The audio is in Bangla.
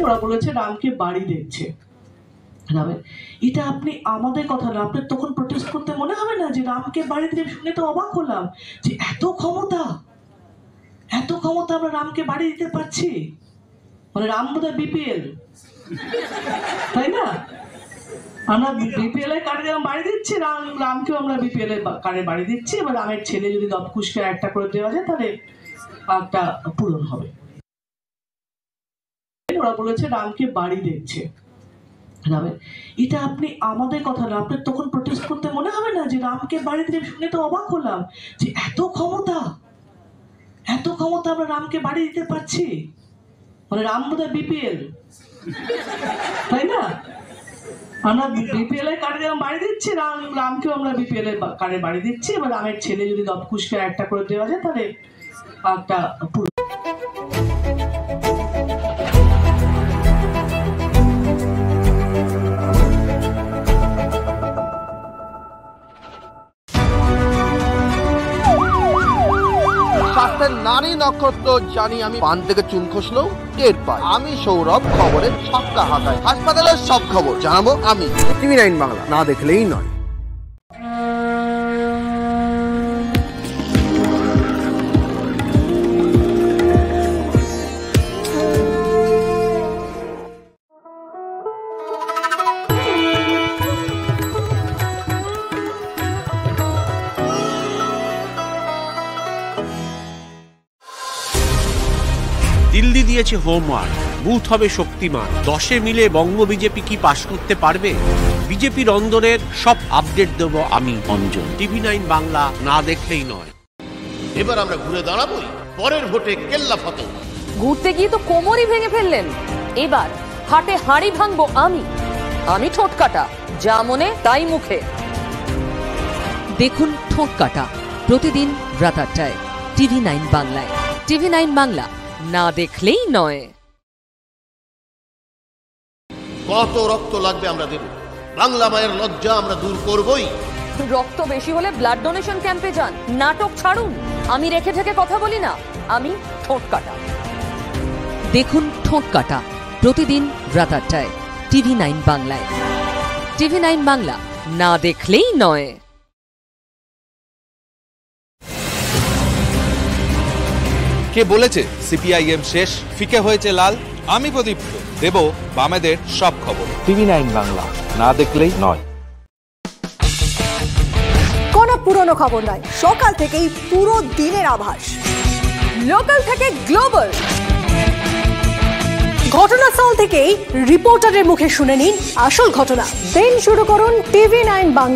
ওরা বলেছে রামকে বাড়ি দিচ্ছে। রামের এটা আপনি আমাদের কথা না, আপনার তখন প্রোটেস্ট করতে মনে হবে না যে রামকে বাড়ি দিলে? শুনে তো অবাক হলাম যে এত ক্ষমতা আমরা রামকে বাড়ি দিতে পারছি। মানে রাম বোধহয় বিপিএল, তাই না? আমরা বিপিএল এর কার্ডে বাড়ি দিচ্ছি, রামকেও আমরা বিপিএল এর কার্ডে বাড়ি দিচ্ছি। এবার রামের ছেলে যদি দপকুশকে একটা করে দেওয়া যায় তাহলে একটা পূরণ হবে। ওরা বলেছে রামকে বাড়ি দিচ্ছে। রামের এটা আপনি আমাদের কথা না, আপনার তখন প্রোটেস্ট করতে মনে হবে না যে রামকে বাড়ি দিলে? শুনে তো অবাক হলাম যে এত ক্ষমতা আমরা রামকে বাড়ি দিতে পারছি। মানে রাম বোধহয় বিপিএল, তাই না? আমরা বিপিএল এর কার্ডে বাড়ি দিচ্ছি, রামকেও আমরা বিপিএল এর কার্ডে বাড়ি দিচ্ছি। এবার রামের ছেলে যদি দপকুশকে একটা করে দেওয়া যায় তাহলে একটা পুরো। নারী নক্ষত্র জানি আমি, পান থেকে চুন খসলেও টের পাই। আমি সৌরভ, খবরের ছক্কা হাঁকাই, হাসপাতালের সব খবর জানাবো আমি। TV9 বাংলা, না দেখলেই নয়। দিল্লি দিয়েছে হোমওয়ার্ক, বুথ হবে শক্তিমান। 10 মিলে বঙ্গ বিজেপি কি পাশ করতে পারবে? বিজেপির অন্দরের সব আপডেট দেব আমি অঞ্জন। TV9 বাংলা, না দেখলেই নয়। এবার আমরা ঘুরে দাঁড়াবোই পরের ভোটে কেল্লা ফতেহ। ঘুরতে গিয়ে তো কোমরই ভেঙে ফেললেন, এবার হাটে হাঁড়ি ভাঙবো আমি ঠোঁট কাটা, যা মনে তাই মুখে। দেখুন ঠোঁট কাটা প্রতিদিন রাত 8টায় TV9 বাংলায়। TV9 বাংলা, না দেখলেই নয়। কত রক্ত লাগবে আমরা দেব, বাংলা মায়ের লজ্জা আমরা দূর করবই। রক্ত বেশি হলে ব্লাড ডোনেশন ক্যাম্পে যান, নাটক ছাড়ুন। আমি রেখে থেকে কথা বলি না, আমি ঠোঁট কাটা। দেখুন ঠোঁট কাটা প্রতিদিন রাত 8টায় TV9 বাংলায়। TV9 বাংলা, না দেখলেই নয়। কে বলেছে সিপিআইএম শেষ, ফিকে হয়েছে লাল? আমি প্রদীপ্ত দেব বামেদের সব খবর। TV9 বাংলা, না দেখলেই নয়। কোনো পুরনো খবর নয়, সকাল থেকেই পুরো দিনের আভাস। লোকাল থেকে গ্লোবাল, ঘটনাস্থল থেকেই রিপোর্টারের মুখে শুনে নিন আসল ঘটনা। দিন শুরু করুন TV9 বাংলা।